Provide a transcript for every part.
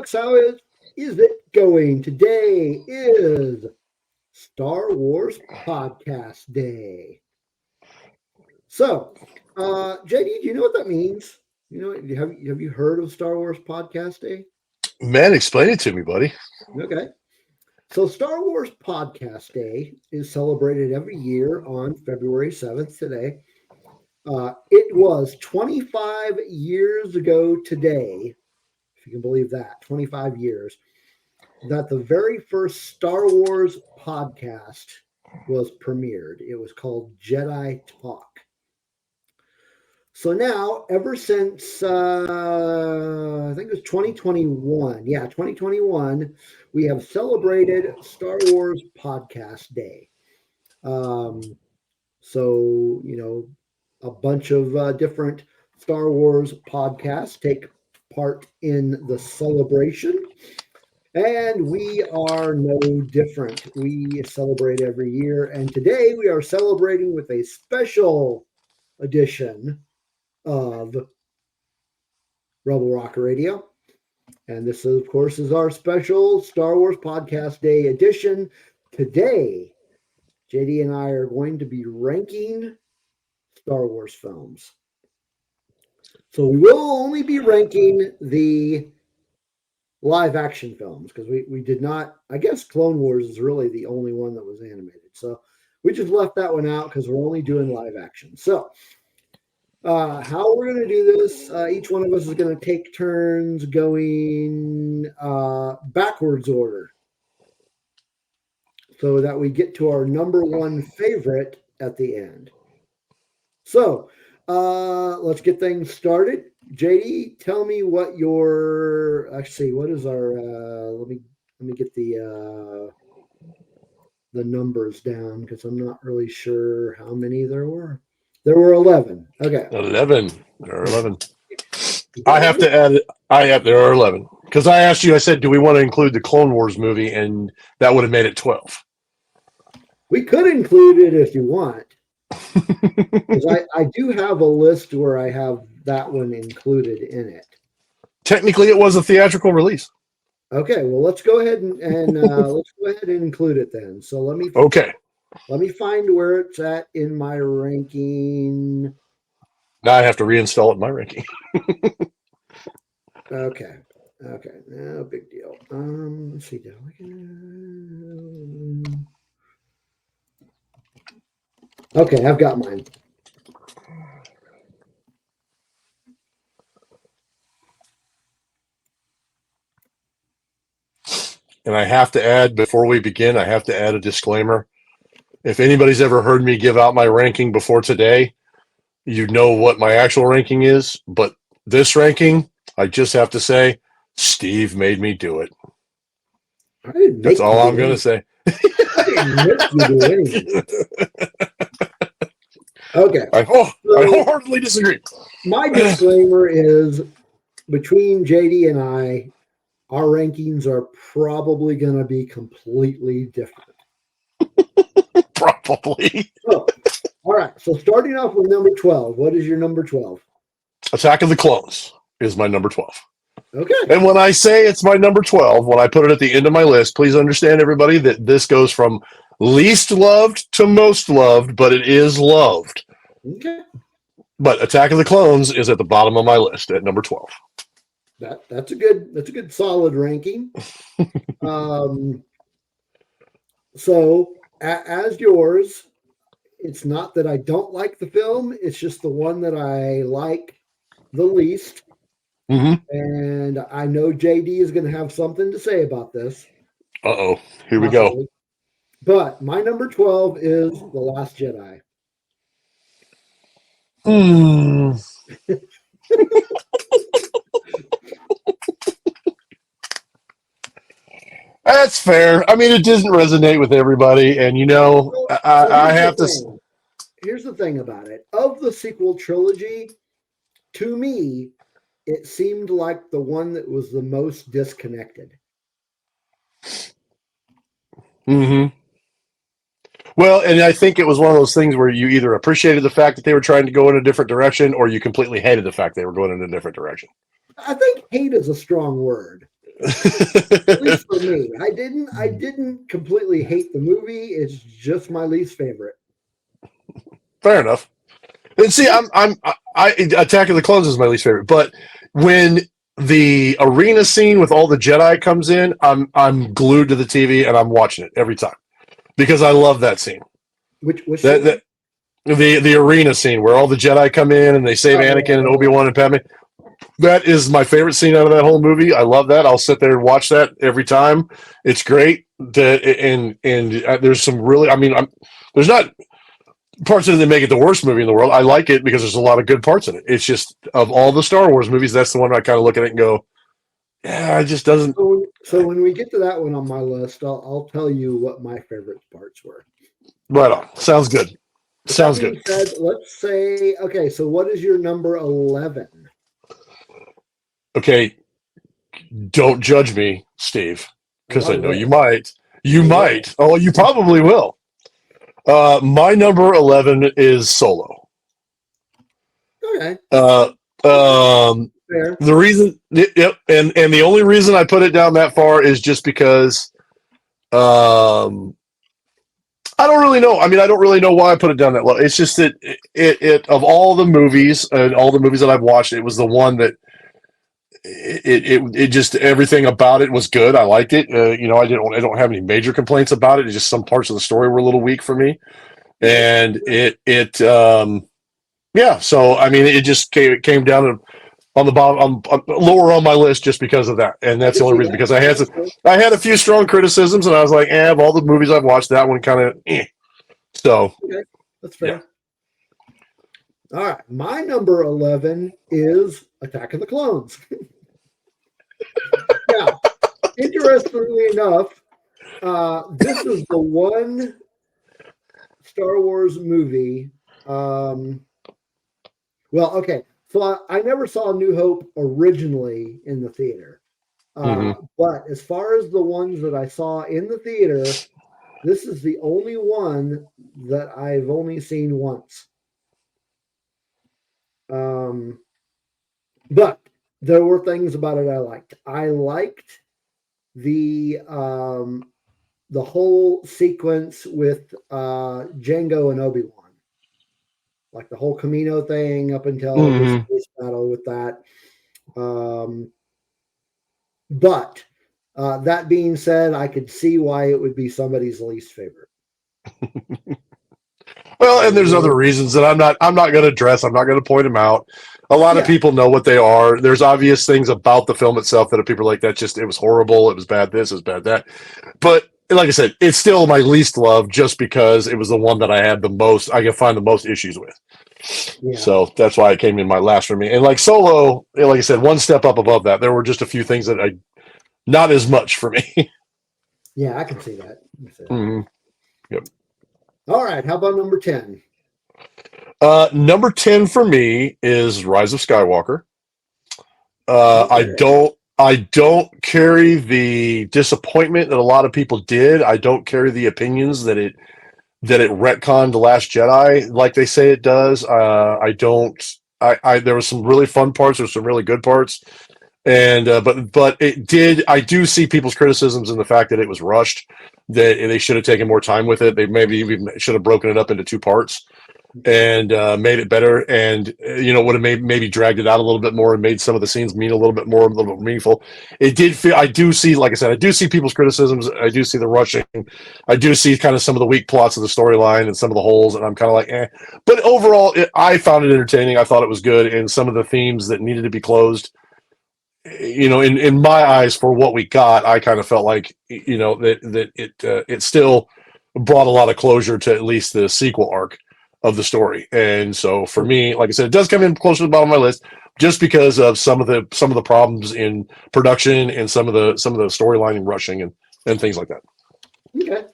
folks. How is it going? Today is Star Wars Podcast Day. So, JD, do you know what that means? Have you heard of Star Wars Podcast Day? Man, explain it to me, buddy. Okay. So, Star Wars Podcast Day is celebrated every year on February 7th today. It was 25 years ago today, if you can believe that, 25 years, that the very first Star Wars podcast was premiered. It was called Jedi Talk. So now, ever since I think it was 2021, 2021, we have celebrated Star Wars Podcast Day. So a bunch of different Star Wars podcasts take part in the celebration. And we are no different. We celebrate every year. And today we are celebrating with a special edition of Rebel Rock Radio. And this, of course, is our special Star Wars Podcast Day edition. Today, JD and I are going to be ranking Star Wars films. So we will only be ranking the live action films because we did not, I guess Clone Wars is really the only one that was animated. So we just left that one out because we're only doing live action. So how we're going to do this, each one of us is going to take turns going backwards order so that we get to our number one favorite at the end. So let's get things started. JD, tell me what what is our let me get the numbers down because I'm not really sure how many there were. There were 11. Okay. 11. There are 11. I have to add it. There are 11. Because I asked you, I said, do we want to include the Clone Wars movie? And that would have made it 12. We could include it if you want. Because I do have a list where I have that one included in it. Technically, it was a theatrical release. Okay, well, let's go ahead and let's go ahead and include it then. So let me find where it's at in my ranking. Now I have to reinstall it in my ranking. Okay, no big deal. Let's see. Okay, I've got mine. And I have to add, before we begin, I have to add a disclaimer. If anybody's ever heard me give out my ranking before today, you know what my actual ranking is. But this ranking, I just have to say, Steve made me do it. That's all I'm going to say. I didn't make you do anything. Okay. I wholeheartedly disagree. My disclaimer is between JD and I, our rankings are probably going to be completely different. Probably. So, all right. So starting off with number 12. What is your number 12? Attack of the Clones is my number 12. Okay. And when I say it's my number 12, when I put it at the end of my list, please understand, everybody, that this goes from least loved to most loved, but it is loved. Okay. But Attack of the Clones is at the bottom of my list at number 12. That's a good solid ranking. So as yours, it's not that I don't like the film, it's just the one that I like the least. Mm-hmm. And I know JD is going to have something to say about this. Uh-oh. Here we go. But my number 12 is The Last Jedi. That's fair. I mean, it doesn't resonate with everybody. And, I have to... Here's the thing about it. Of the sequel trilogy, to me, it seemed like the one that was the most disconnected. Mm-hmm. Well, and I think it was one of those things where you either appreciated the fact that they were trying to go in a different direction or you completely hated the fact they were going in a different direction. I think hate is a strong word. At least for me. I didn't completely hate the movie. It's just my least favorite. Fair enough. And see, I Attack of the Clones is my least favorite, but when the arena scene with all the Jedi comes in, I'm glued to the TV and I'm watching it every time because I love that scene. Which That, that the arena scene where all the Jedi come in and they save Anakin and Obi-Wan and Padme. That is my favorite scene out of that whole movie. I love that. I'll sit there and watch that every time. It's great. There's some really, there's not parts of it that make it the worst movie in the world. I like it because there's a lot of good parts in it. It's just of all the Star Wars movies, that's the one I kind of look at it and go, yeah, it just doesn't. So when we get to that one on my list, I'll tell you what my favorite parts were. Right on. Sounds good. Sounds good. Said, let's say, okay, so what is your number 11? Okay, don't judge me, Steve, because I know you might. You might. Oh, you probably will. My number 11 is Solo. Okay. Fair. The reason, yep, and the only reason I put it down that far is just because, I don't really know. I don't really know why I put it down that low. It's just that it of all the movies and all the movies that I've watched, it was the one that it just everything about it was good. I liked it. I don't have any major complaints about it. It's just some parts of the story were a little weak for me, and yeah. So it just came down to on the bottom, lower on my list just because of that, and that's the only reason. Because I had a few strong criticisms, and I was like, of all the movies I've watched, that one kind of. So okay, that's fair. Yeah. All right, my number 11 is Attack of the Clones. Now, interestingly enough, this is the one Star Wars movie. Well, okay. So I never saw New Hope originally in the theater. But as far as the ones that I saw in the theater, this is the only one that I've only seen once. But there were things about it I liked. I liked the whole sequence with Jango and Obi-Wan. Like the whole Camino thing up until the space battle with that. But that being said, I could see why it would be somebody's least favorite. Well, and there's other reasons that I'm not going to address. I'm not going to point them out. A lot of people know what they are. There's obvious things about the film itself that people are like, that just, it was horrible. It was bad this, it was bad that. But like I said, it's still my least love just because it was the one that I had the most, I can find the most issues with. Yeah. So that's why it came in my last for me. And like Solo, like I said, one step up above that. There were just a few things that not as much for me. Yeah, I can see that. Yep. All right. How about number 10? Number 10 for me is Rise of Skywalker. Okay. I don't carry the disappointment that a lot of people did. I don't carry the opinions that it retconned The Last Jedi like they say it does. I don't. There was some really fun parts. There were some really good parts, and but it did. I do see people's criticisms in the fact that it was rushed. That they should have taken more time with it. They maybe even should have broken it up into 2 parts and made it better, and would have maybe dragged it out a little bit more and made some of the scenes mean a little bit more meaningful. It did feel. I do see, like I said, I do see people's criticisms. I do see the rushing. I do see kind of some of the weak plots of the storyline and some of the holes, and I'm kind of like, eh. But overall, I found it entertaining. I thought it was good, and some of the themes that needed to be closed. In my eyes, for what we got, I kind of felt like that it still brought a lot of closure to at least the sequel arc of the story. And so for me, like I said, it does come in close to the bottom of my list just because of some of the problems in production and some of the storyline and rushing and things like that. Okay.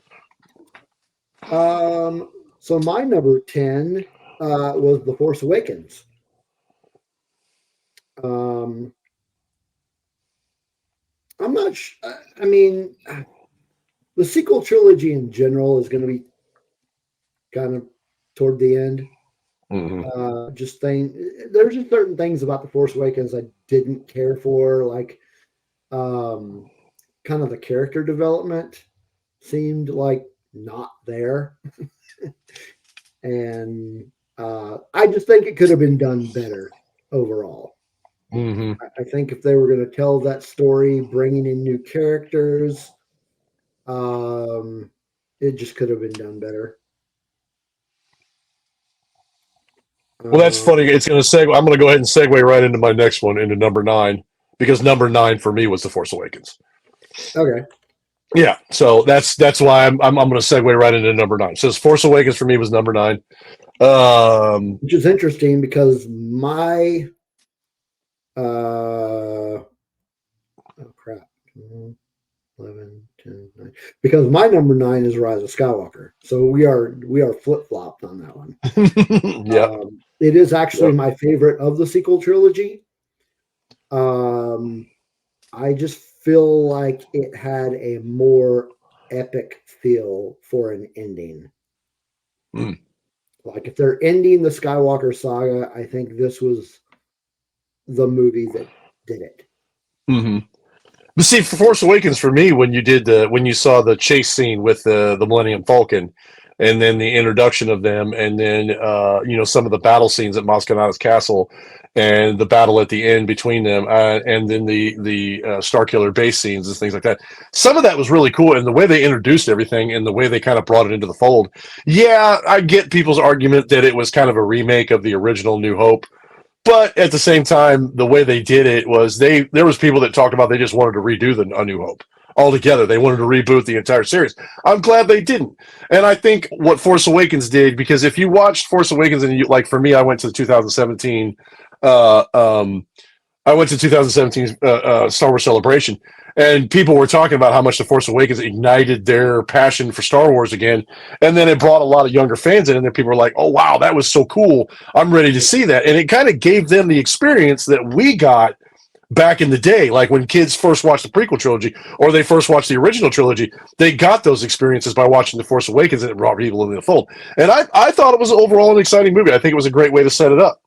So my number 10 was The Force Awakens. I'm not the sequel trilogy in general is going to be kind of toward the end. There's just certain things about The Force Awakens I didn't care for. Like kind of the character development seemed like not there. And I just think it could have been done better overall. Hmm. I think if they were going to tell that story, bringing in new characters, um, it just could have been done better. Well, that's Uh, funny. It's going to segue. I'm going to go ahead and segue right into my next one, into number 9, because number 9 for me was The Force Awakens. okay, Yeah, so that's why I'm going to segue right into number 9. So Force Awakens for me was number 9. which is interesting because my oh crap, 11, 10, 9. Because my number 9 is Rise of Skywalker. So we are flip flopped on that one. Yep. It is actually Yep. my favorite of the sequel trilogy. Um, I just feel like it had a more epic feel for an ending. Mm. Like if they're ending the Skywalker saga, I think this was the movie that did it. Hmm. But see, for Force Awakens for me, when you saw the chase scene with the Millennium Falcon, and then the introduction of them, and then some of the battle scenes at Mos Kanata's castle, and the battle at the end between them, and then the Starkiller base scenes and things like that. Some of that was really cool, and the way they introduced everything and the way they kind of brought it into the fold. Yeah, I get people's argument that it was kind of a remake of the original New Hope, but at the same time, the way they did it was there was people that talked about they just wanted to redo the A New Hope altogether. They wanted to reboot the entire series. I'm glad they didn't. And I think what Force Awakens did, because if you watched Force Awakens and like for me, I went to the 2017 uh, um, I went to 2017 Star Wars Celebration, and people were talking about how much The Force Awakens ignited their passion for Star Wars again, and then it brought a lot of younger fans in, and then people were like, "Oh wow, that was so cool! I'm ready to see that." And it kind of gave them the experience that we got back in the day, like when kids first watched the prequel trilogy or they first watched the original trilogy. They got those experiences by watching The Force Awakens, and it brought people into the fold. And I thought it was overall an exciting movie. I think it was a great way to set it up.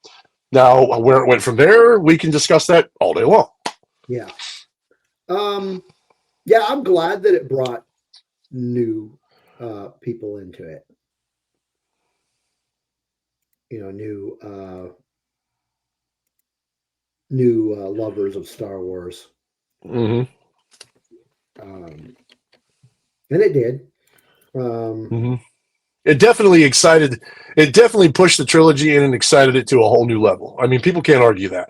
Now, where it went from there, we can discuss that all day long. Yeah. Yeah, I'm glad that it brought new people into it. You know, new lovers of Star Wars. Mm-hmm. Um, and it did. Um, Mm-hmm. It definitely excited. It definitely pushed the trilogy in and excited it to a whole new level. I mean, people can't argue that.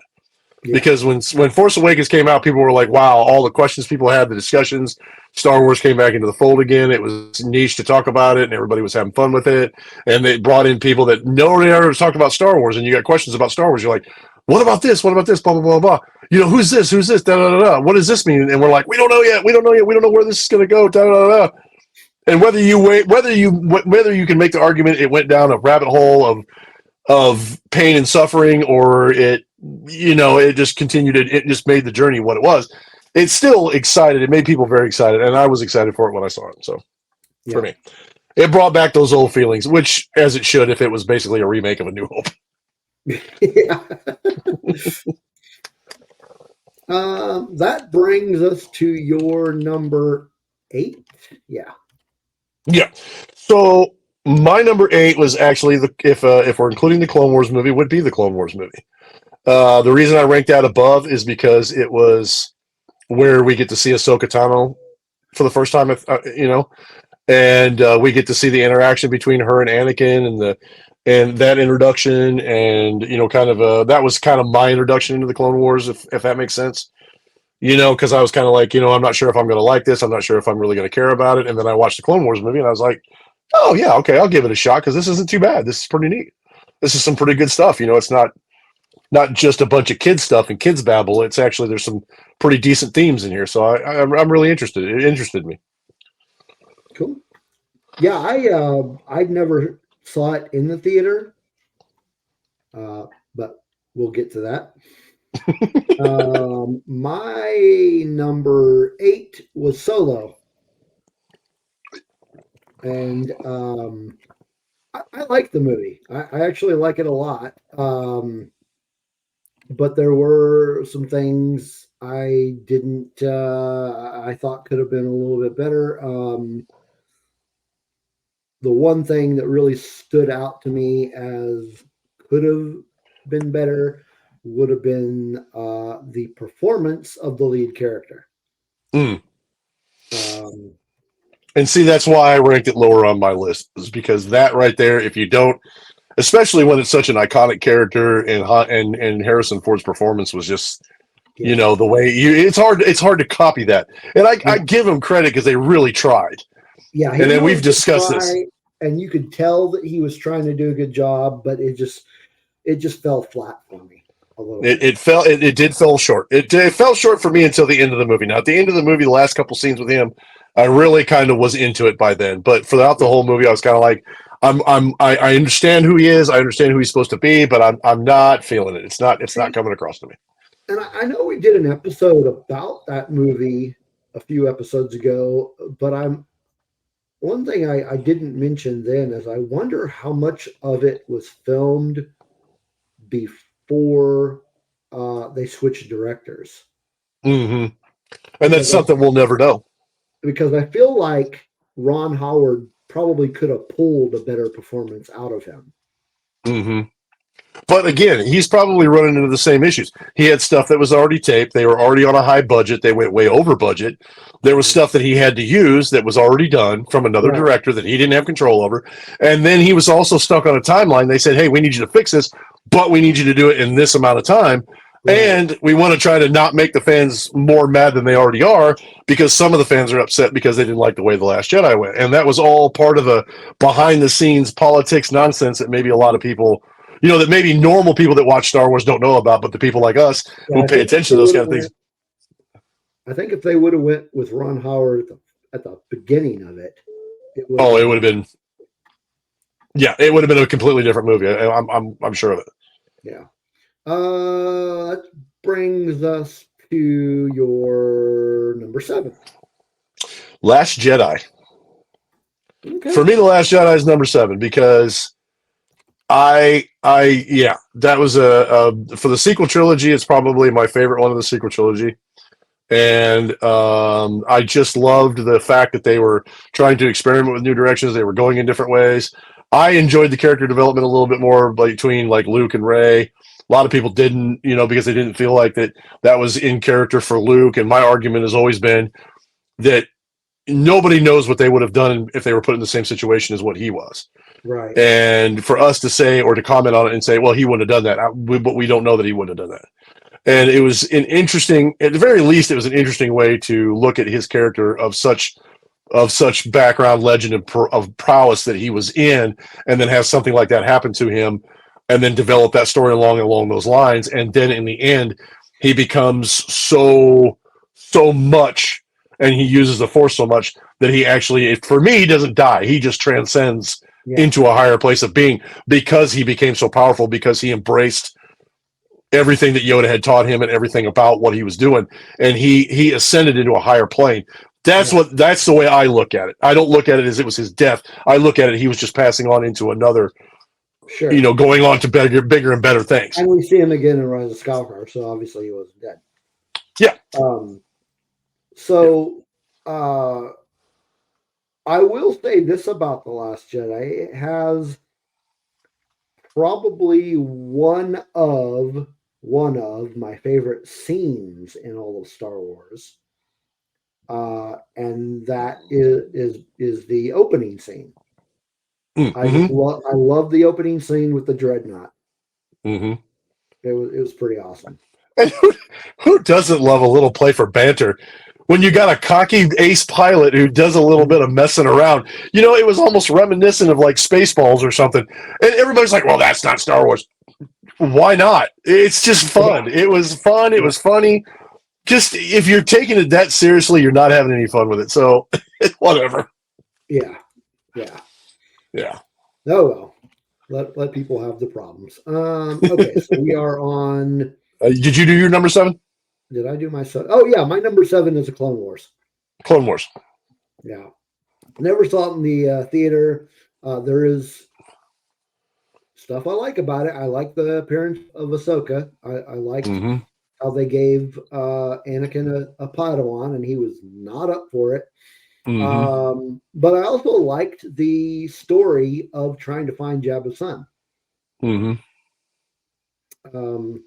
yeah. Because when Force Awakens came out, people were like, "Wow!" All the questions people had, the discussions. Star Wars came back into the fold again. It was niche to talk about it, and everybody was having fun with it. And they brought in people that nobody ever talked about Star Wars. And you got questions about Star Wars. You're like, "What about this? What about this?" Blah blah blah blah. You know, who's this? Who's this? Da da da da. What does this mean? And we're like, "We don't know yet. We don't know yet. We don't know where this is going to go." Da da da da. And whether you can make the argument it went down a rabbit hole of pain and suffering, or it just continued, it just made the journey what it was. It's still excited. It made people very excited, and I was excited for it when I saw it. So for Yeah. me, it brought back those old feelings, which, as it should, if it was basically a remake of A New Hope. Yeah. That brings us to your number 8. Yeah. Yeah. So my number 8 was actually if we're including the Clone Wars movie, would be the Clone Wars movie. The reason I ranked that above is because it was where we get to see Ahsoka Tano for the first time, and we get to see the interaction between her and Anakin, and that introduction, and kind of that was kind of my introduction into the Clone Wars, if that makes sense. Because I was kind of like, I'm not sure if I'm going to like this. I'm not sure if I'm really going to care about it. And then I watched the Clone Wars movie, and I was like, oh yeah, okay, I'll give it a shot because this isn't too bad. This is pretty neat. This is some pretty good stuff. It's not just a bunch of kids stuff and kids babble. It's actually, there's some pretty decent themes in here. So I'm really interested. It interested me. Cool. Yeah, I never saw it in the theater, but we'll get to that. My number 8 was Solo, and I like the movie. I actually like it a lot. But there were some things I didn't. I thought could have been a little bit better. The one thing that really stood out to me as could have been better would have been the performance of the lead character. Mm. Um, And see, that's why I ranked it lower on my list, is because that right there, if you don't, especially when it's such an iconic character, and Harrison Ford's performance was just, yes. the way it's hard to copy that. And I Yeah. give them credit because they really tried. Yeah, he And then really we've did discussed this. try, and you could tell that he was trying to do a good job, but it just fell flat for me a little It, bit. it fell. It did fall short. It fell short for me until the end of the movie. Now, at the end of the movie, the last couple scenes with him, I really kind of was into it by then. But throughout the whole movie, I was kind of like, I understand who he is. I understand who he's supposed to be, but I'm not feeling it. It's not See, coming across to me. and I know we did an episode about that movie a few episodes ago, but I'm one thing I didn't mention then is I wonder how much of it was filmed before they switched directors. Hmm. And that's Because something we'll never know. I feel like Ron Howard probably could have pulled a better performance out of him. Hmm. But again, he's probably running into the same issues. He had stuff that was already taped. They were already on a high budget. They went way over budget. There was stuff that he had to use that was already done from another Right, director that he didn't have control over. And then he was also stuck on a timeline. They said, hey, we need you to fix this, but we need you to do it in this amount of time. right. And we want to try to not make the fans more mad than they already are, because some of the fans are upset because they didn't like the way The Last Jedi went. And that was all part of the behind the scenes politics nonsense that maybe a lot of people, that maybe normal people that watch Star Wars don't know about, but the people like us Yeah, who I pay think if attention they to those would kind have of things. went, I think if they would have went with Ron Howard at the beginning of it, it would have Oh, it been would have been, yeah, it would have been a completely different movie. I'm sure of it. yeah. That brings us to your number 7. Last Jedi. Okay. For me, The Last Jedi is number 7 because yeah, that was for the sequel trilogy. It's probably my favorite one of the sequel trilogy. And I just loved the fact that they were trying to experiment with new directions. They were going in different ways. I enjoyed the character development a little bit more between like Luke and Rey. A lot of people didn't, because they didn't feel like that was in character for Luke. And my argument has always been that nobody knows what they would have done if they were put in the same situation as what he was. Right. And for us to say or to comment on it and say, well, he wouldn't have done that, but we don't know that he wouldn't have done that. And it was an interesting, at the very least, it was an interesting way to look at his character of such background, legend, of prowess that he was in, and then have something like that happen to him, and then develop that story along those lines. And then in the end, he becomes so much, and he uses the Force so much that he actually, for me, he doesn't die. He just transcends Yeah. into a higher place of being, because he became so powerful, because he embraced everything that Yoda had taught him and everything about what he was doing, and he ascended into a higher plane. That's the way I look at it. I don't look at it as it was his death. I look at it, he was just passing on into another, Sure. going on to bigger and better things. And we see him again in Rise of Skywalker, so obviously he wasn't dead. Yeah. So I will say this about The Last Jedi. It has probably one of my favorite scenes in all of Star Wars. And that is the opening scene. Mm-hmm. I love the opening scene with the dreadnought. Mm-hmm. It was pretty awesome. And who doesn't love a little play for banter? When you got a cocky ace pilot who does a little bit of messing around, it was almost reminiscent of like Spaceballs or something. And everybody's like, well, that's not Star Wars. Why not? It's just fun. It was fun. It was funny. Just if you're taking it that seriously, you're not having any fun with it. So whatever. Yeah. Oh well, let people have the problems. Okay, so we are on. Did you do your number 7? Did I do my 7? Oh yeah, my number 7 is a Clone Wars. Clone Wars. Yeah, never saw it in the theater. There is stuff I like about it. I like the appearance of Ahsoka. I like how they gave Anakin a Padawan, and he was not up for it. Mm-hmm. But I also liked the story of trying to find Jabba's son. Mm-hmm. Um,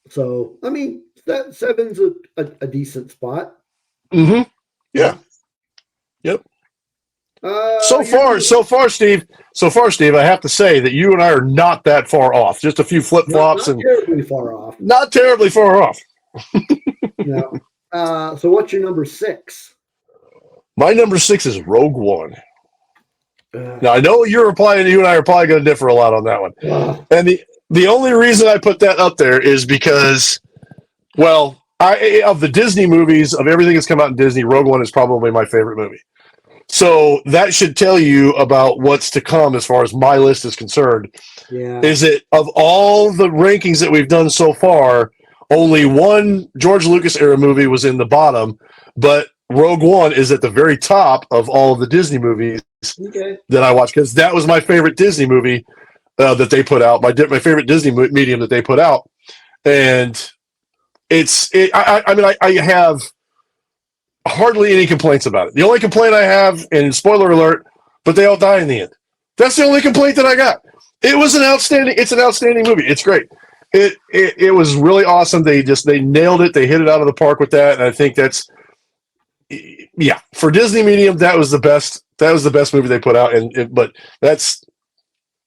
so, I mean, that seven's a decent spot. Mm-hmm. Yeah. Yeah. Yep. Your number, So far, Steve, I have to say that you and I are not that far off. Just a few flip flops not and terribly far off. not terribly far off. No. So what's your number 6? My number 6 is Rogue One. Uh, Now I know you and I are probably going to differ a lot on that one. And the only reason I put that up there is because, well, of the Disney movies, of everything that's come out in Disney, Rogue One is probably my favorite movie. So that should tell you about what's to come as far as my list is concerned. yeah. Is that of all the rankings that we've done so far, only one George Lucas era movie was in the bottom, but Rogue One is at the very top of all of the Disney movies that I watched, because that was my favorite Disney movie that they put out, my favorite Disney medium that they put out. And I have hardly any complaints about it. The only complaint I have, and spoiler alert, but they all die in the end. That's the only complaint that I got. It's an outstanding movie. It's great. It was really awesome. They nailed it. They hit it out of the park with that. And I think that's, yeah, for Disney medium, that was the best movie they put out. But that's,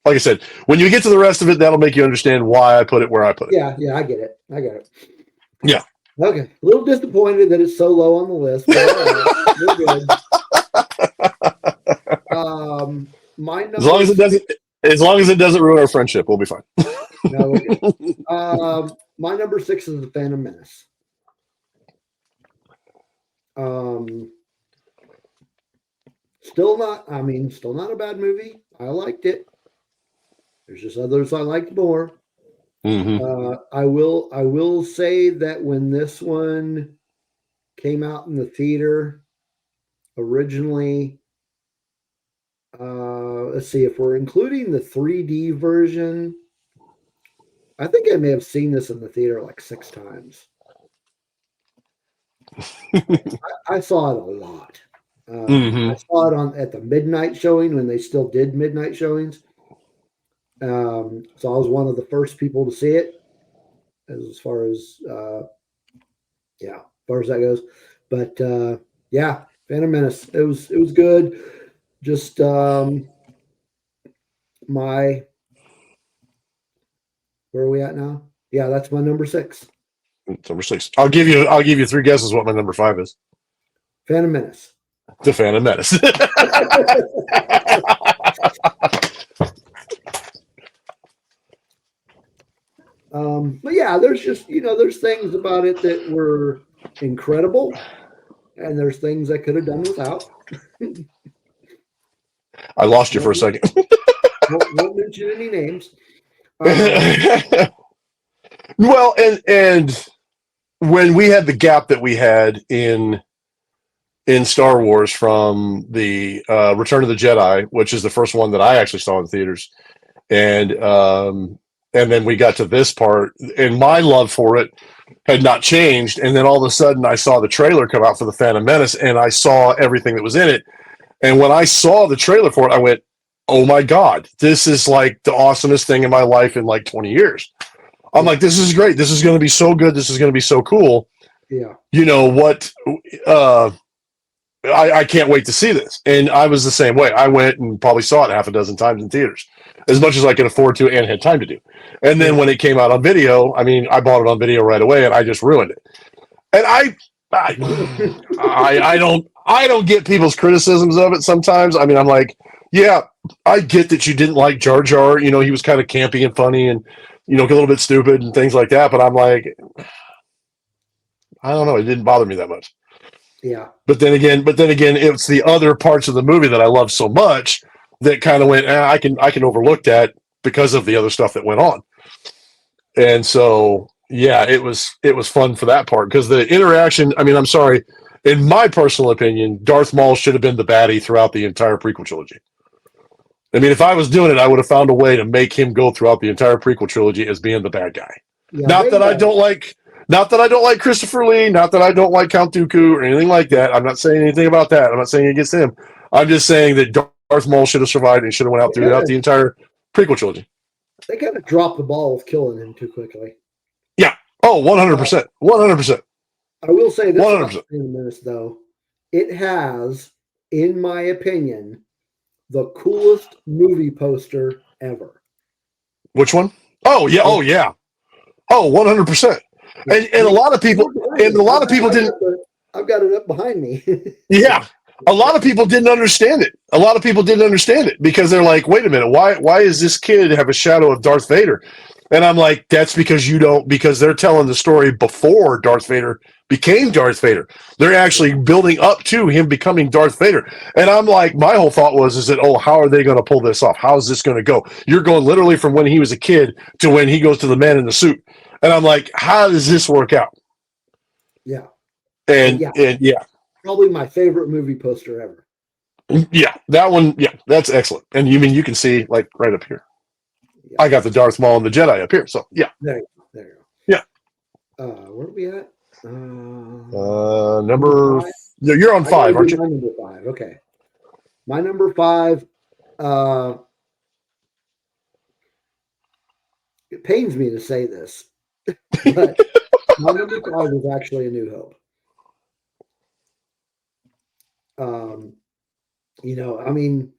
like I said, when you get to the rest of it, that'll make you understand why I put it where I put it. Yeah, I get it. Yeah. Okay. A little disappointed that it's so low on the list, but we're good. My number, as long as it doesn't ruin our friendship, we'll be fine. No, we're good. My number 6 is The Phantom Menace. Still not a bad movie. I liked it. There's just others I liked more. Mm-hmm. I will say that when this one came out in the theater originally, let's see, if we're including the 3D version, I think I may have seen this in the theater like 6 times. I saw it a lot. I saw it at the midnight showing when they still did midnight showings. So I was one of the first people to see it, as far as that goes. But yeah, Phantom Menace. It was good. Just where are we at now? Yeah, that's my number 6. Number 6. I'll give you 3 guesses what my number 5 is. Phantom Menace. The Phantom Menace. But yeah, there's just there's things about it that were incredible, and there's things I could have done without. I lost you for a second. Won't mention any names. Well, and when we had the gap that we had in Star Wars from the Return of the Jedi, which is the first one that I actually saw in theaters, and then we got to this part, and my love for it had not changed. And then all of a sudden, I saw the trailer come out for the Phantom Menace, and I saw everything that was in it. And when I saw the trailer for it, I went, "Oh my God, this is like the awesomest thing in my life in like 20 years." I'm like, "This is great. This is going to be so good. This is going to be so cool." Yeah. You know what? I can't wait to see this. And I was the same way. I went and probably saw it half a dozen times in theaters, as much as I could afford to and had time to do. And then when it came out on video, I mean, I bought it on video right away, and I just ruined it. And I don't get people's criticisms of it sometimes. I mean, I'm like, yeah, I get that you didn't like Jar Jar. You know, he was kind of campy and funny and, a little bit stupid and things like that. But I'm like, I don't know. It didn't bother me that much. Yeah. But then again, it's the other parts of the movie that I love so much that kind of went, I can overlook that because of the other stuff that went on. And so, yeah, it was fun for that part, because the interaction, I mean, I'm sorry, in my personal opinion, Darth Maul should have been the baddie throughout the entire prequel trilogy. I mean, if I was doing it, I would have found a way to make him go throughout the entire prequel trilogy as being the bad guy. Yeah, not that I don't like Not that I don't like Christopher Lee, not that I don't like Count Dooku or anything like that. I'm not saying anything about that. I'm not saying against him. I'm just saying that Darth Maul should have survived and should have went out throughout the entire prequel trilogy. They kind of dropped the ball with killing him too quickly. Yeah. Oh, 100%. 100%. I will say this 100%. about Phantom Menace, though. It has, in my opinion, the coolest movie poster ever. Which one? Oh, yeah. Oh, yeah. Oh, 100%. And a lot of people, didn't. I've got it up behind me. Yeah. A lot of people didn't understand it. A lot of people didn't understand it because they're like, wait a minute, why does this kid have a shadow of Darth Vader? And I'm like, that's because they're telling the story before Darth Vader became Darth Vader. They're actually building up to him becoming Darth Vader. And I'm like, my whole thought is that, oh, how are they going to pull this off? How is this going to go? You're going literally from when he was a kid to when he goes to the man in the suit. And I'm like, how does this work out? Yeah. And yeah. Probably my favorite movie poster ever. Yeah, that one. Yeah, that's excellent. And you can see like right up here. Yeah. I got the Darth Maul and the Jedi up here. So yeah. There you go. Yeah. Where are we at? Number. No, you're on 5, aren't you? My number 5. Okay. My number 5. It pains me to say this, but my number 5 is actually A New Hope. I mean,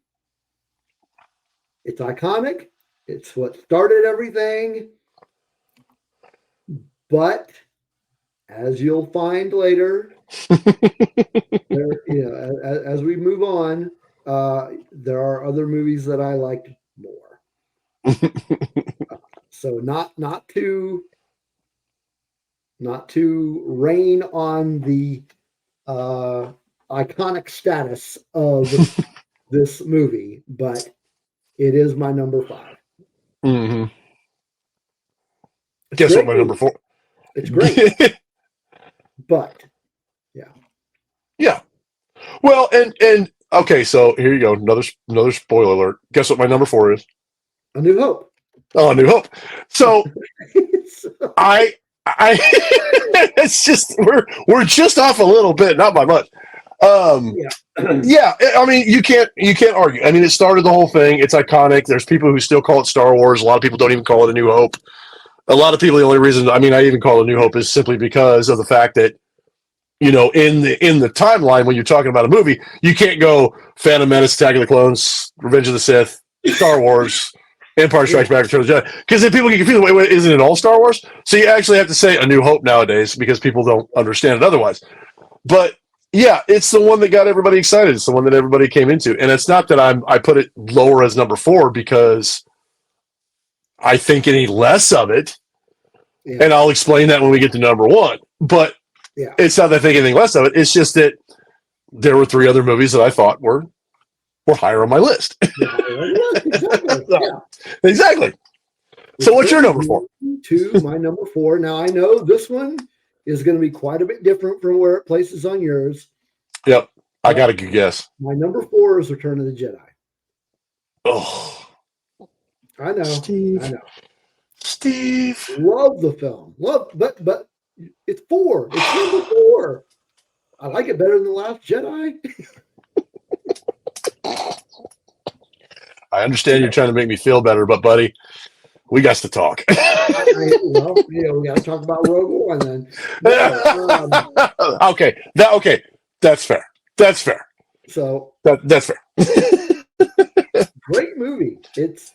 it's iconic. It's what started everything. But as you'll find later, as we move on, there are other movies that I liked more. So not to rain on the iconic status of this movie, but it is my number 5. Mm-hmm. Guess what my number 4? It's great. But yeah. Well, and okay, so here you go. Another spoiler alert. Guess what my number 4 is? A New Hope. Oh, A New Hope. So I it's just we're just off a little bit, not by much. Yeah. I mean, you can't argue. I mean, it started the whole thing. It's iconic. There's people who still call it Star Wars. A lot of people don't even call it A New Hope. A lot of people, the only reason I even call it A New Hope is simply because of the fact that, in the timeline when you're talking about a movie, you can't go Phantom Menace, Attack of the Clones, Revenge of the Sith, Star Wars, Empire Strikes Back, Return of the Jedi, because then people get confused. Wait, isn't it all Star Wars? So you actually have to say A New Hope nowadays because people don't understand it otherwise. But yeah, it's the one that got everybody excited. It's the one that everybody came into, and it's not that I put it lower as number 4 because I think any less of it, and I'll explain that when we get to number 1. But it's not that I think anything less of it. It's just that there were 3 other movies that I thought were higher on my list. Exactly. So what's your number 4? My number 4. Now I know this one is going to be quite a bit different from where it places on yours. Yep. I got a good guess. My number 4 is Return of the Jedi. Oh. I know. Steve. Love the film. But it's 4. It's number 4. I like it better than The Last Jedi. I understand you're trying to make me feel better, but buddy, we got to talk. We got to talk about Rogue One then. Okay, that's fair. So that's fair. Great movie. It's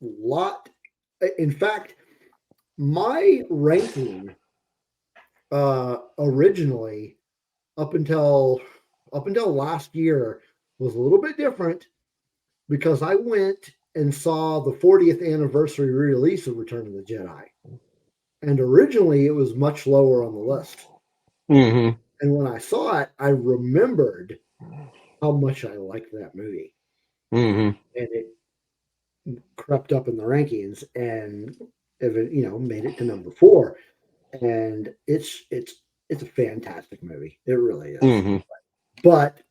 a lot. In fact, my ranking originally up until last year was a little bit different because I went and saw the 40th anniversary release of Return of the Jedi. And originally it was much lower on the list. Mm-hmm. And when I saw it, I remembered how much I liked that movie. Mm-hmm. And it crept up in the rankings and made it to number 4. And it's a fantastic movie. It really is. Mm-hmm. But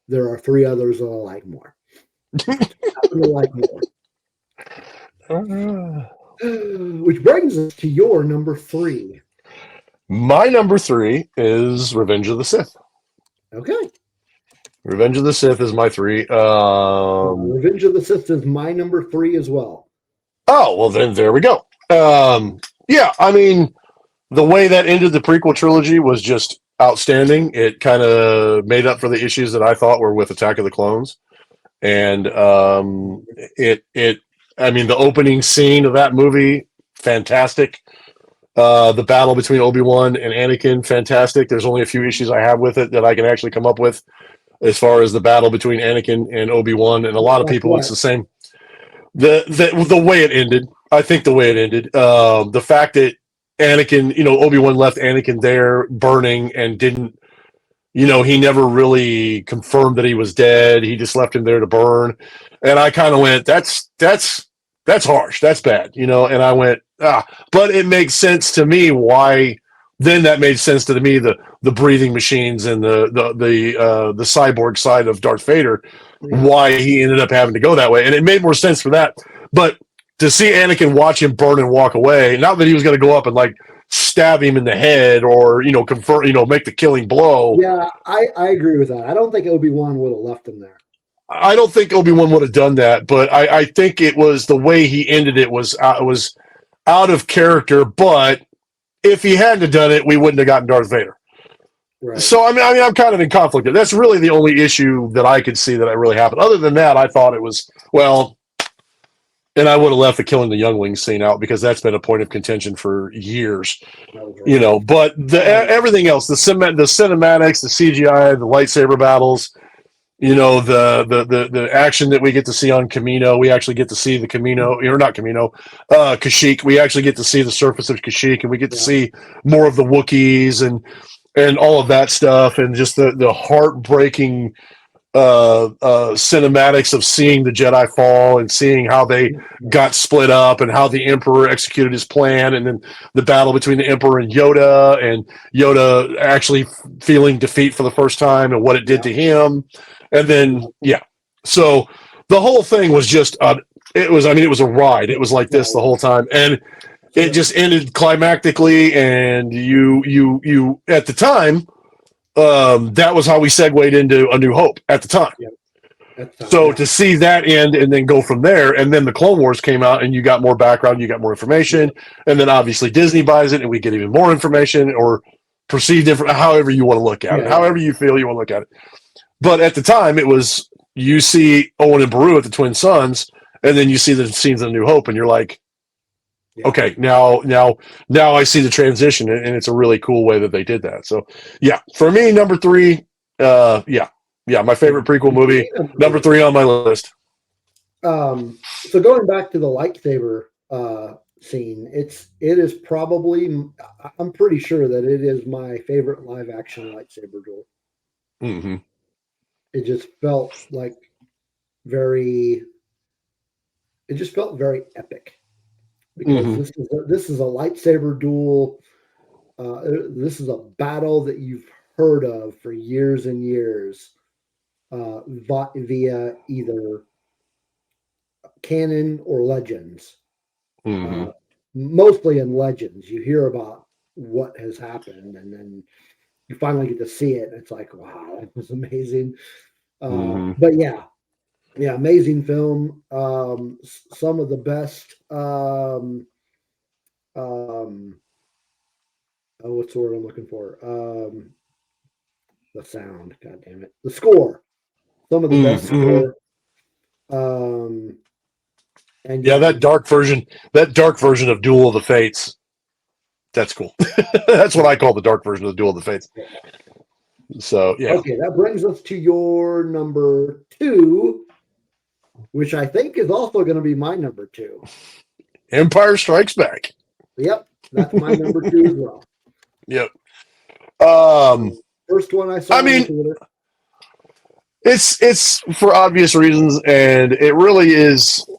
there are 3 others that I like more. Which brings us to your number 3. My number 3 is Revenge of the Sith. Okay. Revenge of the Sith is my 3. Revenge of the Sith is my number 3 as well. Oh, well, then there we go. Yeah, I mean, the way that ended the prequel trilogy was just outstanding. It kind of made up for the issues that I thought were with Attack of the Clones. And I mean, the opening scene of that movie, fantastic. The battle between Obi-Wan and Anakin, fantastic. There's only a few issues I have with it that I can actually come up with as far as the battle between Anakin and Obi-Wan, and a lot of people, it's the same. The way it ended, I think the way it ended, the fact that Anakin, Obi-Wan left Anakin there burning and didn't, he never really confirmed that he was dead. He just left him there to burn. And I kind of went, that's harsh. That's bad, And I went, but it makes sense to me why. Then that made sense to me, the breathing machines and the cyborg side of Darth Vader, why he ended up having to go that way. And it made more sense for that. But to see Anakin watch him burn and walk away, not that he was going to go up and like stab him in the head or, convert, make the killing blow. Yeah, I agree with that. I don't think Obi-Wan would have left him there. I don't think Obi-Wan would have done that, but I think it was the way he ended it was out of character, but if he hadn't done it, we wouldn't have gotten Darth Vader. Right. So I mean, I'm kind of in conflict. That's really the only issue that I could see that really happened. Other than that, I thought it was and I would have left the killing the younglings scene out because that's been a point of contention for years, right. But everything else, the cinematics, the CGI, the lightsaber battles, the action that we get to see on Kamino, we actually get to see the Kamino, or not Kamino, Kashyyyk. We actually get to see the surface of Kashyyyk, and we get to see more of the Wookiees and all of that stuff, and just the heartbreaking cinematics of seeing the Jedi fall and seeing how they got split up and how the Emperor executed his plan, and then the battle between the Emperor and Yoda actually feeling defeat for the first time and what it did to him. And then, so the whole thing was just, it was a ride. It was like this the whole time. And it just ended climactically. And you at the time, that was how we segued into A New Hope at the time. So to see that end and then go from there, and then the Clone Wars came out and you got more background, you got more information. And then obviously Disney buys it and we get even more information or perceived different, however you want to look at it, however you feel you want to look at it. But at the time, it was you see Owen and Beru at the Twin Suns, and then you see the scenes of A New Hope, and you're like, okay, now I see the transition, and it's a really cool way that they did that. So, for me, number 3, my favorite prequel movie, number 3 on my list. So going back to the lightsaber scene, it is probably, I'm pretty sure that it is my favorite live action lightsaber duel. Mm-hmm. It just felt very epic because this is a lightsaber duel. This is a battle that you've heard of for years and years, via either canon or legends. Mostly in legends, you hear about what has happened, and then you finally get to see it, and it's like, wow, that was amazing. But amazing film. Some of the best. What's the word I'm looking for? The sound. God damn it. The score. Some of the best score. And that dark version of Duel of the Fates. That's cool. That's what I call the dark version of the Duel of the Fates. So, Okay, that brings us to your number 2, which I think is also going to be my number 2. Empire Strikes Back. Yep, that's my number 2 as well. Yep. First one I saw. I mean, it's for obvious reasons, and it really is.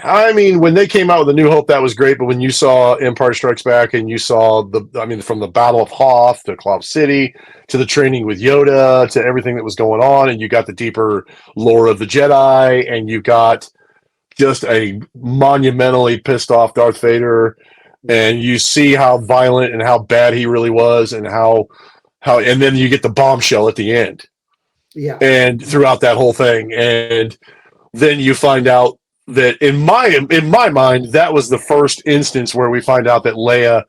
I mean, when they came out with A New Hope, that was great. But when you saw Empire Strikes Back and you saw from the Battle of Hoth to Cloud City to the training with Yoda to everything that was going on, and you got the deeper lore of the Jedi, and you got just a monumentally pissed off Darth Vader and you see how violent and how bad he really was, and how and then you get the bombshell at the end, Yeah. and throughout that whole thing, and then you find out that in my mind, that was the first instance where we find out that Leia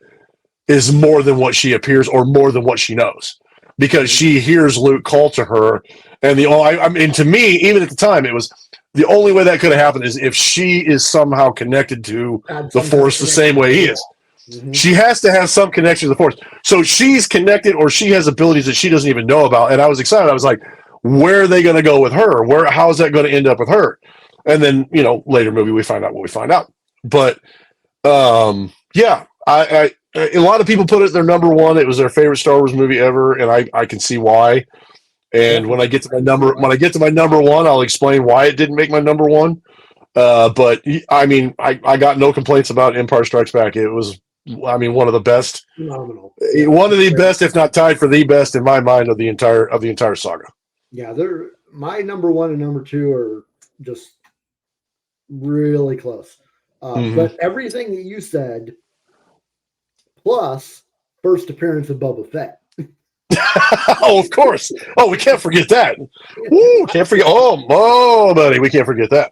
is more than what she appears, or more than what she knows, because she hears Luke call to her, and I mean, to me, even at the time, it was the only way that could have happened is if she is somehow connected to the Force the same way he is. Mm-hmm. She has to have some connection to the Force, so she's connected, or she has abilities that she doesn't even know about. And I was excited. I was like, where are they going to go with her? How is that going to end up with her? And then, later movie, we find out what we find out. But yeah, I a lot of people put it their number one. It was their favorite Star Wars movie ever, and I can see why. And when I get to my number one, I'll explain why it didn't make my number one. But I mean, I got no complaints about Empire Strikes Back. It was, I mean, one of the best, phenomenal, one of the best, if not tied for the best in my mind of the entire saga. Yeah, my number one and number two are just really close. But everything that you said, plus first appearance of Boba Fett. Oh, of course. Oh, we can't forget that. Woo, can't forget. Oh, buddy, we can't forget that.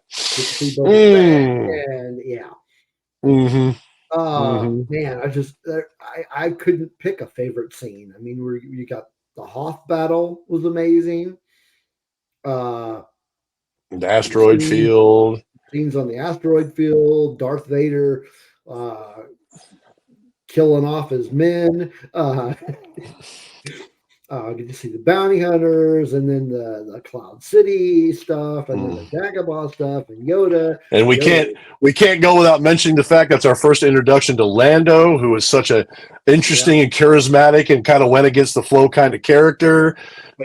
And yeah. Mm-hmm. Man, I couldn't pick a favorite scene. I mean, you got the Hoth battle was amazing. The asteroid field. Scenes on the asteroid field, Darth Vader killing off his men. Get to see the bounty hunters, and then the Cloud City stuff, and then the Dagobah stuff, and Yoda. And we can't go without mentioning the fact that's our first introduction to Lando, who is such a interesting and charismatic and kind of went against the flow kind of character.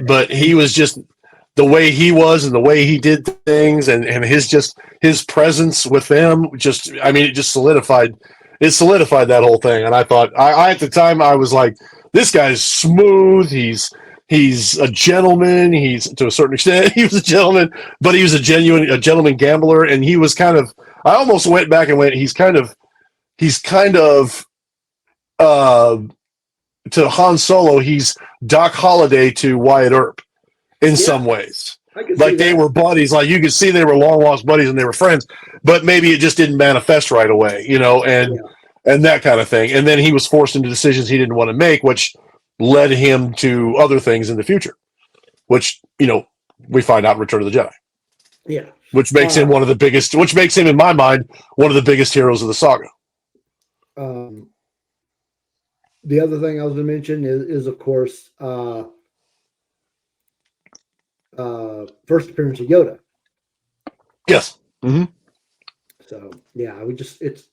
But he was just the way he was and the way he did things, and his presence with them, it just solidified that whole thing. And I thought, I at the time, I was like, this guy's smooth. He's a gentleman. He's, to a certain extent, he was a gentleman, but he was a gentleman gambler. And he was kind of, I almost went back and went, he's kind of to Han Solo, he's Doc Holliday to Wyatt Earp in some ways. Like they were buddies. Like you could see they were long lost buddies and they were friends, but maybe it just didn't manifest right away, and that kind of thing. And then he was forced into decisions he didn't want to make, which led him to other things in the future, which, we find out in Return of the Jedi. Yeah. Which makes him one of the biggest, which makes him, in my mind, one of the biggest heroes of the saga. The other thing I was going to mention is of course, first appearance of Yoda. Yes. Mm-hmm. So yeah,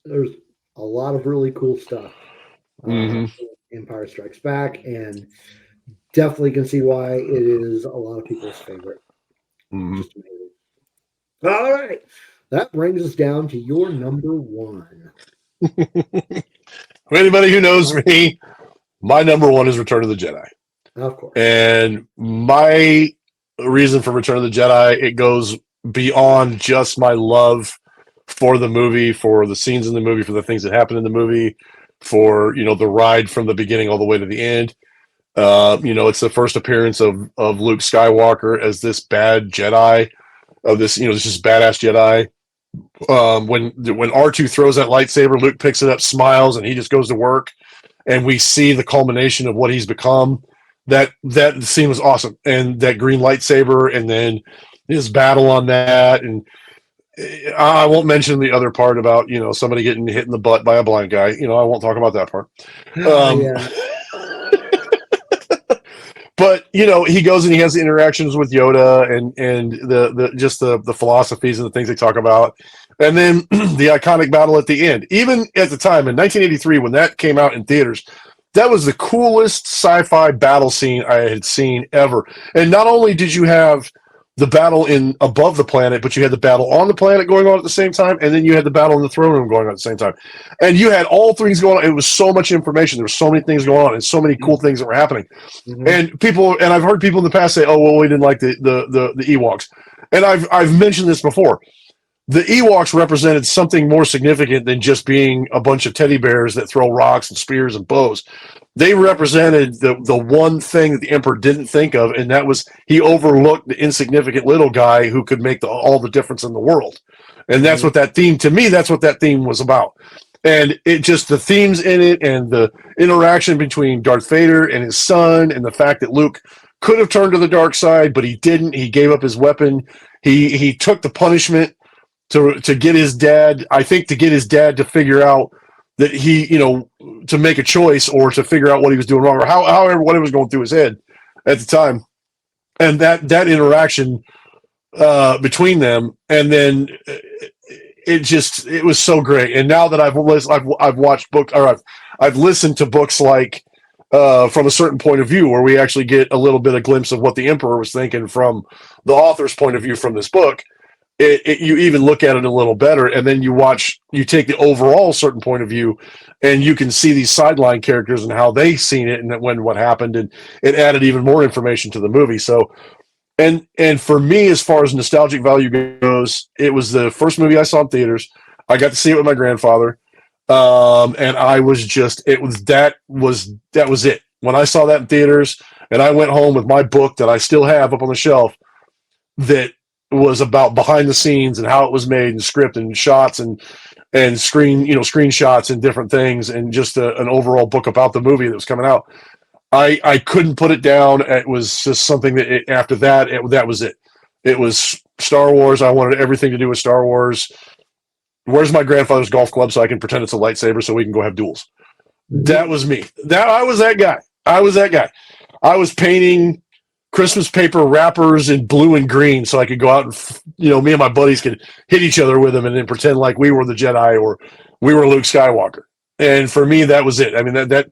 there's a lot of really cool stuff. Empire Strikes Back, and definitely can see why it is a lot of people's favorite. Just amazing. All right, that brings us down to your number one. For anybody who knows me, my number one is Return of the Jedi. Of course. And my reason for Return of the Jedi, it goes beyond just my love for the movie, for the scenes in the movie, for the things that happen in the movie, for, the ride from the beginning all the way to the end. It's the first appearance of Luke Skywalker as this bad Jedi, of this, this just badass Jedi. When R2 throws that lightsaber, Luke picks it up, smiles, and he just goes to work, and we see the culmination of what he's become. That scene was awesome, and that green lightsaber, and then his battle on that, and I won't mention the other part about somebody getting hit in the butt by a blind guy. I won't talk about that part. But he goes and he has the interactions with Yoda and the philosophies and the things they talk about, and then the iconic battle at the end. Even at the time in 1983 when that came out in theaters, that was the coolest sci-fi battle scene I had seen ever. And not only did you have the battle above the planet, but you had the battle on the planet going on at the same time, and then you had the battle in the throne room going on at the same time. And you had all things going on. It was so much information. There were so many things going on and so many cool things that were happening. And I've heard people in the past say, "Oh, well, we didn't like the Ewoks." And I've mentioned this before. the Ewoks represented something more significant than just being a bunch of teddy bears that throw rocks and spears and bows. They represented the one thing that the Emperor didn't think of, and that was he overlooked the insignificant little guy who could make all the difference in the world. And that's Mhm. what that theme, to me, that's what that theme was about. And it just, the themes in it and the interaction between Darth Vader and his son, and the fact that Luke could have turned to the dark side, but he didn't. He gave up his weapon. He took the punishment to get his dad. I think to get his dad to figure out that to make a choice, or to figure out what he was doing wrong, or however what was going through his head at the time. And that interaction between them, and then it was so great. And now that I've watched books, or I've listened to books like from a certain point of view, where we actually get a little bit of glimpse of what the Emperor was thinking from the author's point of view from this book. You even look at it a little better, and then you take the overall certain point of view, and you can see these sideline characters and how they seen it, and what happened, and it added even more information to the movie. So, and for me, as far as nostalgic value goes, it was the first movie I saw in theaters. I got to see it with my grandfather, and I was just that was it. When I saw that in theaters, and I went home with my book that I still have up on the shelf, that was about behind the scenes and how it was made, and script and shots and screenshots and different things, and just an overall book about the movie that was coming out. I couldn't put it down. It was just something that after that, that was it. It was Star Wars. I wanted everything to do with Star Wars. Where's my grandfather's golf club so I can pretend it's a lightsaber so we can go have duels? That was me. I was that guy. I was painting Christmas paper wrappers in blue and green so I could go out and, me and my buddies could hit each other with them and then pretend like we were the Jedi or we were Luke Skywalker. And for me, that was it. I mean, that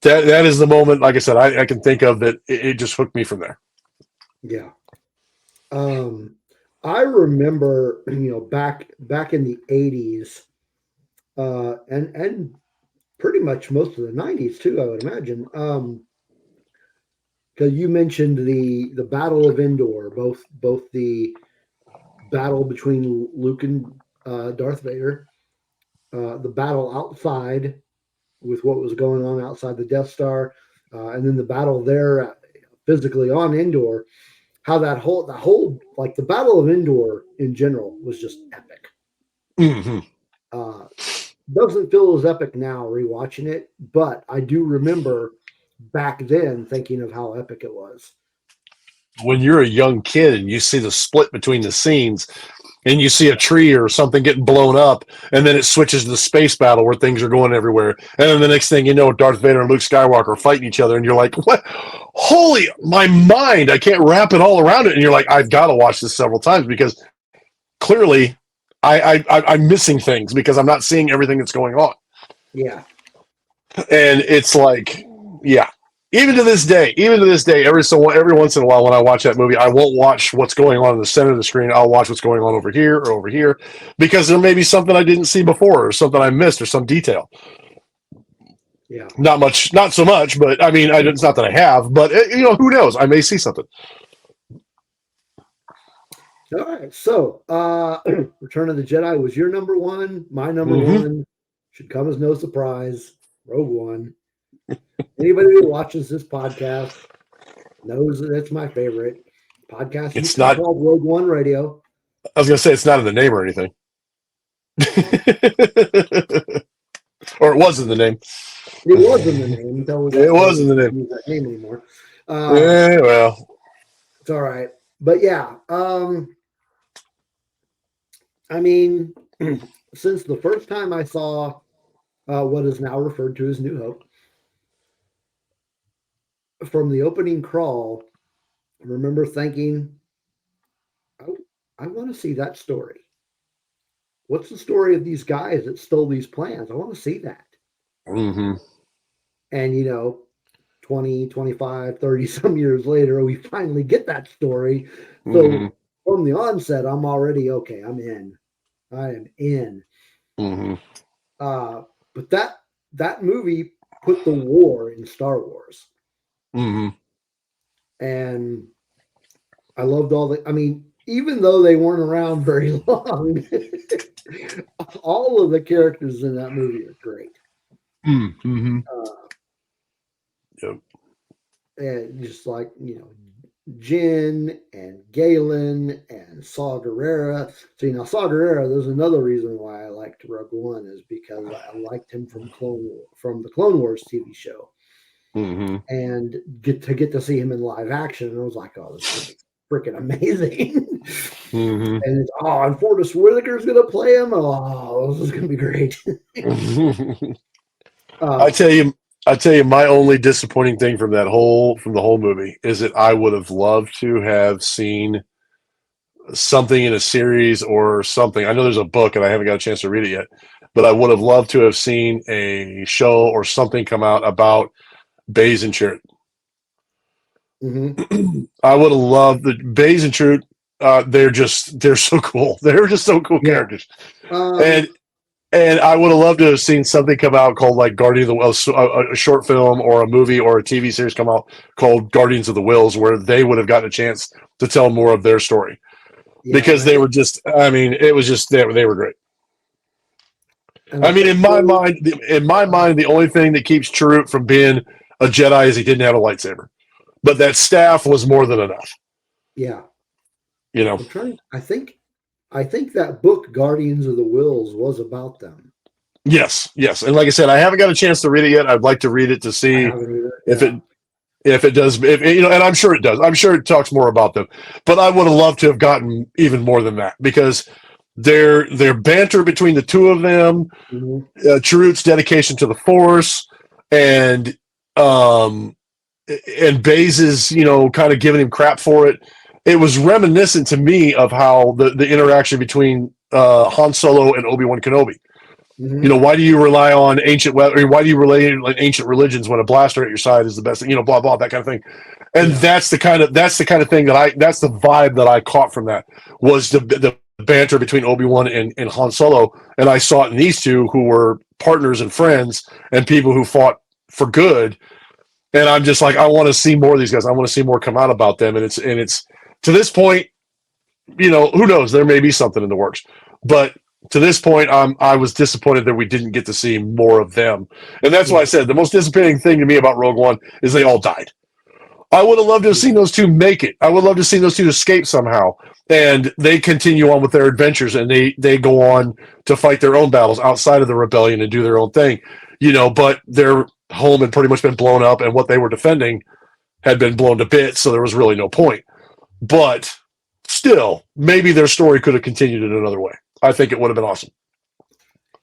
is the moment, like I said, I can think of that it just hooked me from there. Yeah. I remember, back in the 80s, and pretty much most of the 90s too, I would imagine. Because you mentioned the Battle of Endor, both the battle between Luke and Darth Vader, the battle outside with what was going on outside the Death Star, and then the battle there physically on Endor. How that whole like the Battle of Endor in general was just epic. Mm-hmm. Doesn't feel as epic now rewatching it, but I do remember back then thinking of how epic it was. When you're a young kid and you see the split between the scenes, and you see a tree or something getting blown up, and then it switches to the space battle where things are going everywhere, and then the next thing you know, Darth Vader and Luke Skywalker are fighting each other, and you're like, what? Holy, my mind, I can't wrap it all around it. And you're like, I've got to watch this several times, because clearly I'm missing things because I'm not seeing everything that's going on. Yeah. And it's like, yeah. Even to this day, every once in a while when I watch that movie, I won't watch what's going on in the center of the screen. I'll watch what's going on over here or over here, because there may be something I didn't see before, or something I missed, or some detail. Yeah. Not so much, but I mean, it's not that I have, but who knows? I may see something. All right. So, Return of the Jedi was your number one. My number Mm-hmm. one should come as no surprise. Rogue One. Anybody who watches this podcast knows that it's my favorite podcast. It's Used to be not. called Rogue One Radio. I was going to say it's not in the name or anything, or it was in the name. It was in the name until we It was in the name. use that name anymore. Yeah, well, It's all right, but yeah. I mean, since the first time I saw what is now referred to as New Hope, from the opening crawl, I remember thinking, oh, I want to see that story. What's the story of these guys that stole these plans? I want to see that. mm-hmm. And 20, 25, 30 some years later, we finally get that story. So Mm-hmm. from the onset, I'm already okay. I'm in. I am in. Mm-hmm. But that movie put the war in Star Wars. Mm-hmm. And I loved all the. I mean, even though they weren't around very long, all of the characters in that movie are great. Mm-hmm. Uh, Yep. and just like, Jin and Galen and Saw Gerrera. See, now Saw Gerrera, there's another reason why I liked Rogue One is because I liked him from the Clone Wars TV show, Mm-hmm. and get to see him in live action, and I was like, oh, this is gonna be freaking amazing. Mm-hmm. And Forrest Whitaker's gonna play him. Oh, this is gonna be great. I uh, tell you, I tell you, my only disappointing thing from the whole movie is that I would have loved to have seen something in a series or something. I know there's a book and I haven't got a chance to read it yet, but I would have loved to have seen a show or something come out about Baze and Chirrut. mhm. I would have loved the Baze and Chirrut. They're so cool. They're just so cool Yeah. characters, Um, and I would have loved to have seen something come out called like Guardian of the Wills, a short film or a movie or a TV series come out called Guardians of the Wills, where they would have gotten a chance to tell more of their story yeah, because they were just. I mean, it was just they were great. and I I mean, think in my mind, the only thing that keeps Chirrut from being a Jedi is he didn't have a lightsaber, but that staff was more than enough. yeah. You know. I'm trying. I think that book, Guardians of the Wills, was about them. Yes, yes, and like I said, I haven't got a chance to read it yet. I'd like to read it to I see haven't either. if Yeah. it does, if you know, and I'm sure it does. I'm sure it talks more about them, but I would have loved to have gotten even more than that because their banter between the two of them, Mhm. Chirrut's dedication to the Force, and um, and Baze's, kind of giving him crap for it. It was reminiscent to me of how the interaction between Han Solo and Obi-Wan Kenobi. Mhm. Why do you rely on why do you relay like ancient religions when a blaster at your side is the best thing? Blah blah, that kind of thing. And Yeah. that's the kind of thing that's the vibe that I caught from that was the banter between Obi-Wan and Han Solo, and I saw it in these two who were partners and friends and people who fought for good. And I'm just like, I want to see more of these guys. I want to see more come out about them. And it's to this point, who knows? There may be something in the works, but to this point, I was disappointed that we didn't get to see more of them, and that's why I Yeah. said the most disappointing thing to me about Rogue One is they all died. I would have loved to have seen those two make it. I would love to have seen those two escape somehow, and they continue on with their adventures, and they go on to fight their own battles outside of the rebellion and do their own thing, But their home had pretty much been blown up, and what they were defending had been blown to bits, so there was really no point. But still, maybe their story could have continued in another way. I think it would have been awesome.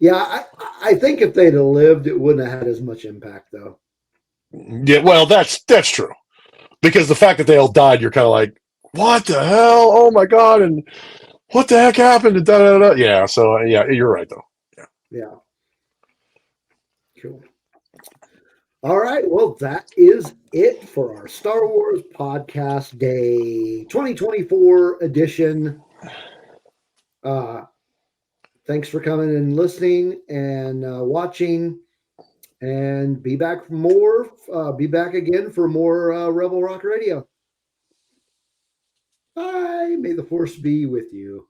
Yeah. I think if they'd have lived, it wouldn't have had as much impact, though. Yeah, well, that's true. Because the fact that they all died, you're kind of like, what the hell? Oh my god! And what the heck happened? And da, da, da. Yeah. So yeah, you're right though. Yeah. Yeah. Cool. All right. Well, that is it for our Star Wars Podcast Day 2024 edition. Uh, Thanks for coming and listening and watching. And be back for more. Be back again for more Rebel Rock Radio. Bye. May the force be with you.